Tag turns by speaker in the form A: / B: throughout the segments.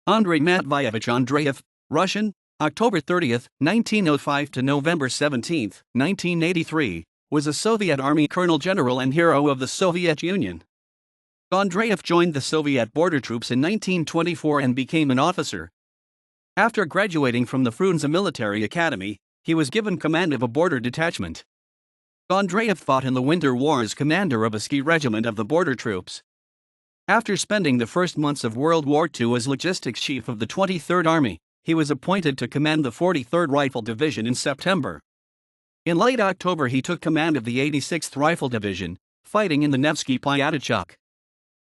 A: Andrey Matveyevich Andreyev, Russian, October 30, 1905 to November 17, 1983, was a Soviet Army colonel general and hero of the Soviet Union. Andreyev joined the Soviet border troops in 1924 and became an officer. After graduating from the Frunze Military Academy, he was given command of a border detachment. Andreyev fought in the Winter War as commander of a ski regiment of the border troops. After spending the first months of World War II as logistics chief of the 23rd Army, he was appointed to command the 43rd Rifle Division in September. In late October he took command of the 86th Rifle Division, fighting in the Nevsky Pyatachok.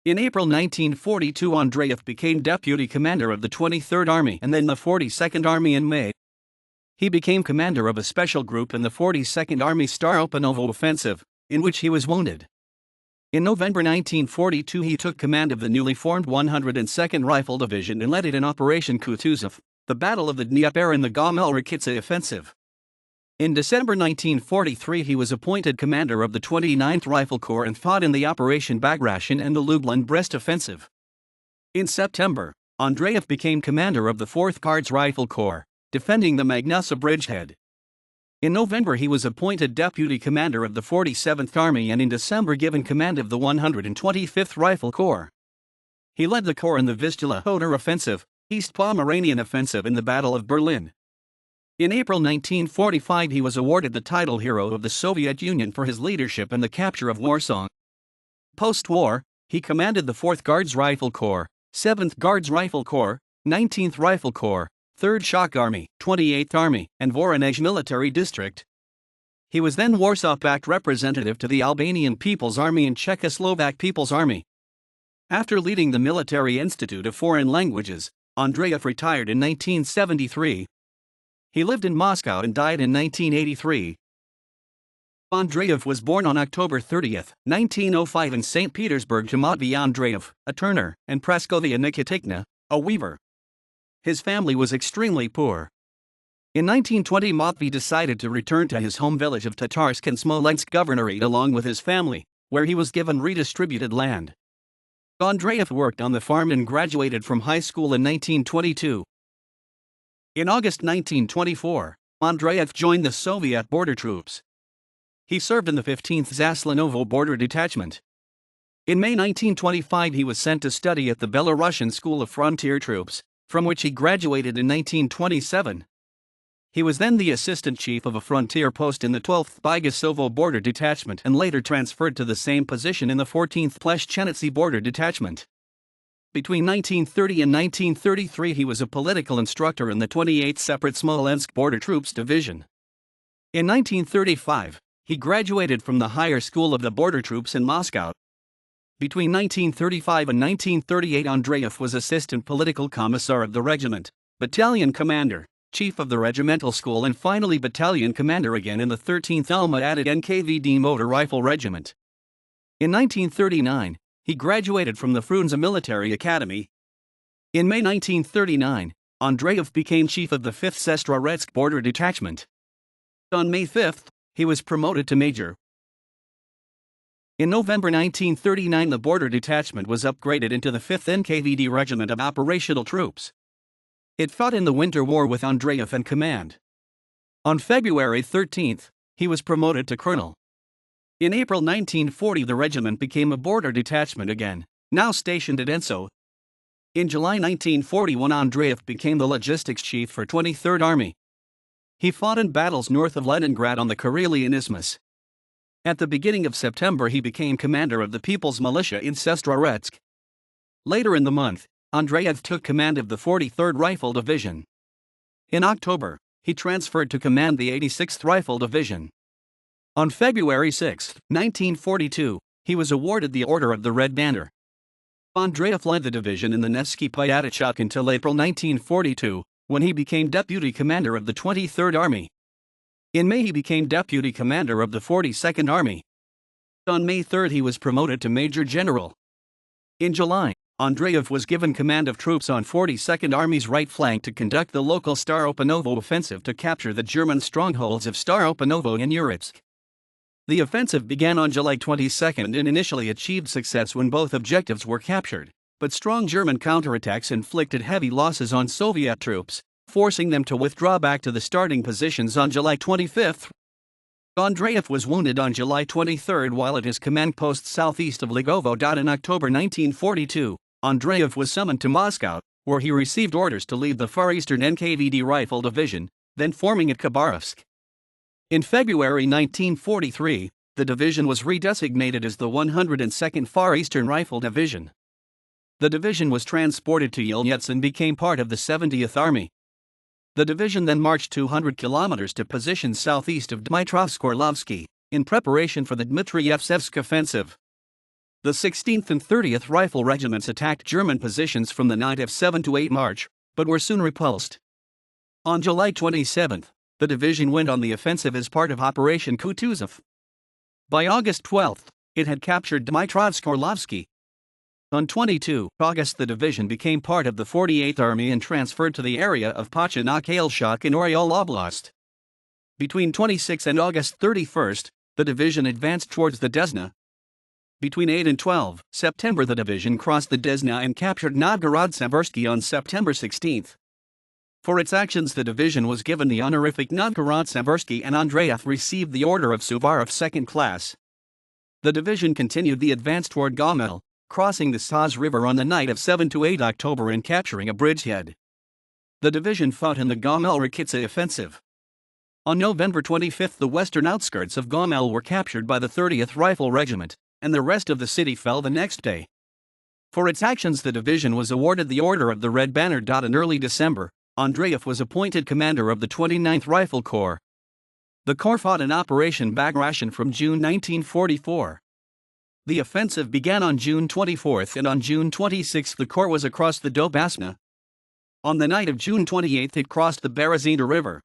A: In April 1942 Andreyev became deputy commander of the 23rd Army and then the 42nd Army in May. He became commander of a special group in the 42nd Army Staropanovo offensive, in which he was wounded. In November 1942 he took command of the newly formed 102nd Rifle Division and led it in Operation Kutuzov, the Battle of the Dnieper and the Gomel-Rakitsa offensive. In December 1943 he was appointed commander of the 29th Rifle Corps and fought in the Operation Bagration and the Lublin-Brest offensive. In September, Andreyev became commander of the 4th Guards Rifle Corps, defending the Magnusa bridgehead. In November he was appointed deputy commander of the 47th Army and in December given command of the 125th Rifle Corps. He led the corps in the Vistula-Oder offensive, East Pomeranian offensive and the Battle of Berlin. In April 1945 he was awarded the title Hero of the Soviet Union for his leadership in the capture of Warsaw. Post-war, he commanded the 4th Guards Rifle Corps, 7th Guards Rifle Corps, 19th Rifle Corps, 3rd Shock Army, 28th Army, and Voronezh Military District. He was then Warsaw Pact representative to the Albanian People's Army and Czechoslovak People's Army. After leading the Military Institute of Foreign Languages, Andreyev retired in 1973. He lived in Moscow and died in 1983. Andreyev was born on October 30, 1905 in St. Petersburg to Matvey Andreyev, a turner, and Praskovia Nikitikna, a weaver. His family was extremely poor. In 1920 Matvey decided to return to his home village of Tatarsk in Smolensk Governorate along with his family, where he was given redistributed land. Andreyev worked on the farm and graduated from high school in 1922. In August 1924, Andreyev joined the Soviet border troops. He served in the 15th Zaslanovo Border Detachment. In May 1925 he was sent to study at the Belarusian School of Frontier Troops, from which he graduated in 1927. He was then the assistant chief of a frontier post in the 12th Bygasovo Border Detachment and later transferred to the same position in the 14th Pleshchenitsy Border Detachment. Between 1930 and 1933 he was a political instructor in the 28th Separate Smolensk Border Troops Division. In 1935, he graduated from the Higher School of the Border Troops in Moscow. Between 1935 and 1938 Andreyev was assistant political commissar of the regiment, battalion commander, chief of the regimental school and finally battalion commander again in the 13th Alma-Ata NKVD Motor Rifle Regiment. In 1939, he graduated from the Frunze Military Academy. In May 1939, Andreyev became chief of the 5th Sestroretsk Border Detachment. On May 5, he was promoted to major. In November 1939 the border detachment was upgraded into the 5th NKVD Regiment of Operational Troops. It fought in the Winter War with Andreyev in command. On February 13, he was promoted to colonel. In April 1940 the regiment became a border detachment again, now stationed at Enso. In July 1941 Andreyev became the logistics chief for 23rd Army. He fought in battles north of Leningrad on the Karelian Isthmus. At the beginning of September he became commander of the People's Militia in Sestroretsk. Later in the month, Andreyev took command of the 43rd Rifle Division. In October, he transferred to command the 86th Rifle Division. On February 6, 1942, he was awarded the Order of the Red Banner. Andreyev led the division in the Nevsky Pyatachok until April 1942, when he became deputy commander of the 23rd Army. In May he became deputy commander of the 42nd Army. On May 3 he was promoted to major general. In July, Andreyev was given command of troops on 42nd Army's right flank to conduct the local Staropanovo offensive to capture the German strongholds of Staropanovo and Uritsk. The offensive began on July 22 and initially achieved success when both objectives were captured. but strong German counterattacks inflicted heavy losses on Soviet troops, forcing them to withdraw back to the starting positions on July 25. Andreyev was wounded on July 23 while at his command post southeast of Ligovo. In October 1942, Andreyev was summoned to Moscow, where he received orders to lead the Far Eastern NKVD Rifle Division, then forming at Khabarovsk. In February 1943, the division was redesignated as the 102nd Far Eastern Rifle Division. The division was transported to Yelnyets and became part of the 70th Army. The division then marched 200 kilometers to positions southeast of Dmitrovsk-Orlovsky, in preparation for the Dmitrievsk offensive. The 16th and 30th Rifle Regiments attacked German positions from the night of 7 to 8 March, but were soon repulsed. On July 27, the division went on the offensive as part of Operation Kutuzov. By August 12, it had captured Dmitrovsk-Orlovsky. On 22 August, the division became part of the 48th Army and transferred to the area of Pachynok-Ailshok in Oryol Oblast. Between 26 and August 31, the division advanced towards the Desna. Between 8 and 12 September, the division crossed the Desna and captured Novgorod-Siversky on September 16. For its actions, the division was given the honorific Novgorod-Siversky, and Andreyev received the Order of Suvorov Second Class. The division continued the advance toward Gomel, crossing the Saz River on the night of 7 to 8 October and capturing a bridgehead. The division fought in the Gomel-Rakitsa offensive. On November 25, the western outskirts of Gomel were captured by the 30th Rifle Regiment, and the rest of the city fell the next day. For its actions, the division was awarded the Order of the Red Banner. In early December, Andreyev was appointed commander of the 29th Rifle Corps. The corps fought in Operation Bagration from June 1944. The offensive began on June 24, and on June 26 the corps was across the Dobasna. On the night of June 28 it crossed the Berezina River.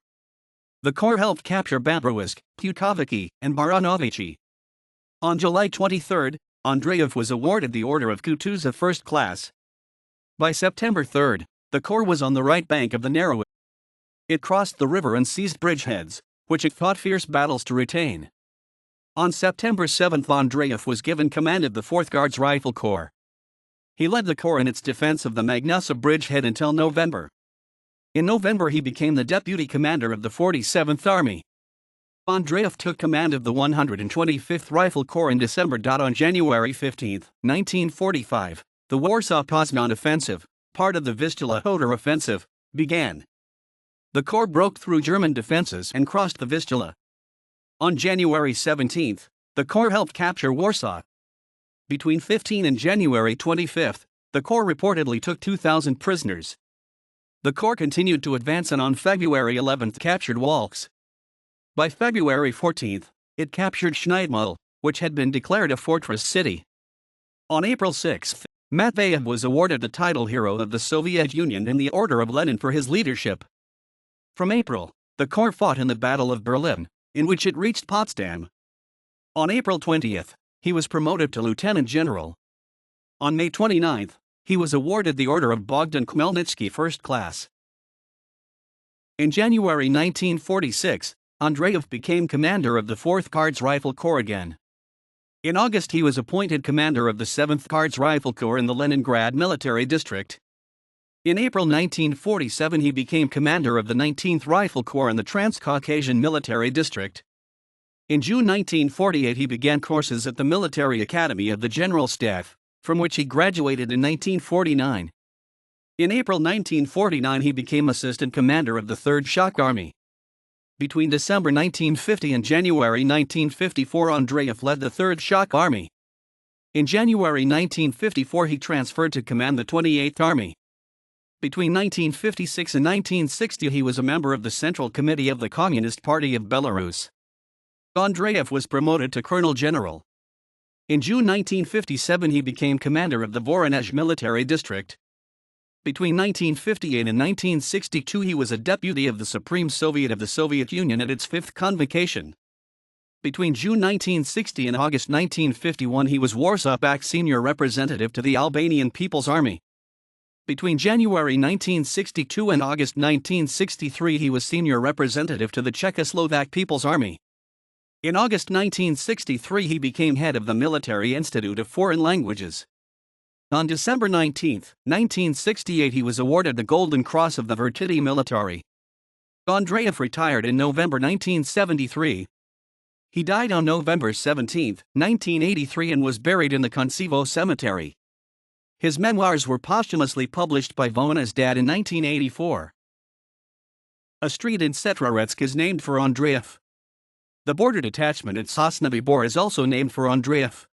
A: The corps helped capture Babrowisk, Pukoviki, and Baranovichy. On July 23, Andreyev was awarded the Order of Kutuzov First Class. By September 3, the corps was on the right bank of the Narrow. It crossed the river and seized bridgeheads, which it fought fierce battles to retain. On September 7, Andreyev was given command of the 4th Guards Rifle Corps. He led the corps in its defense of the Magnusa bridgehead until November. In November he became the deputy commander of the 47th Army. Andreyev took command of the 125th Rifle Corps in December. On January 15, 1945, the Warsaw-Poznan offensive, part of the Vistula-Hodor offensive, began. The corps broke through German defenses and crossed the Vistula. On January 17, the corps helped capture Warsaw. Between 15 and January 25, the corps reportedly took 2,000 prisoners. The corps continued to advance and on February 11 captured Walks. By February 14, it captured Schneidemühl, which had been declared a fortress city. On April 6, Matveyev was awarded the title Hero of the Soviet Union and the Order of Lenin for his leadership. From April, the corps fought in the Battle of Berlin, in which it reached Potsdam. On April 20, he was promoted to lieutenant general. On May 29, he was awarded the Order of Bogdan Khmelnytsky First Class. In January 1946, Andreyev became commander of the 4th Guards Rifle Corps again. In August he was appointed commander of the 7th Guards Rifle Corps in the Leningrad Military District. In April 1947 he became commander of the 19th Rifle Corps in the Transcaucasian Military District. In June 1948 he began courses at the Military Academy of the General Staff, from which he graduated in 1949. In April 1949 he became assistant commander of the 3rd Shock Army. Between December 1950 and January 1954 Andreyev led the 3rd Shock Army. In January 1954 he transferred to command the 28th Army. Between 1956 and 1960 he was a member of the Central Committee of the Communist Party of Belarus. Andreyev was promoted to Colonel General. In June 1957 he became commander of the Voronezh Military District. Between 1958 and 1962 he was a deputy of the Supreme Soviet of the Soviet Union at its 5th convocation. Between June 1960 and August 1951 he was Warsaw Pact senior representative to the Albanian People's Army. Between January 1962 and August 1963 he was senior representative to the Czechoslovak People's Army. In August 1963 he became head of the Military Institute of Foreign Languages. On December 19, 1968, he was awarded the Golden Cross of the Frunze Military. Andreyev retired in November 1973. He died on November 17, 1983 and was buried in the Koncevo Cemetery. His memoirs were posthumously published by Vona's dad in 1984. A street in Setroretsk is named for Andreyev. The border detachment at Sosnovy Bor is also named for Andreyev.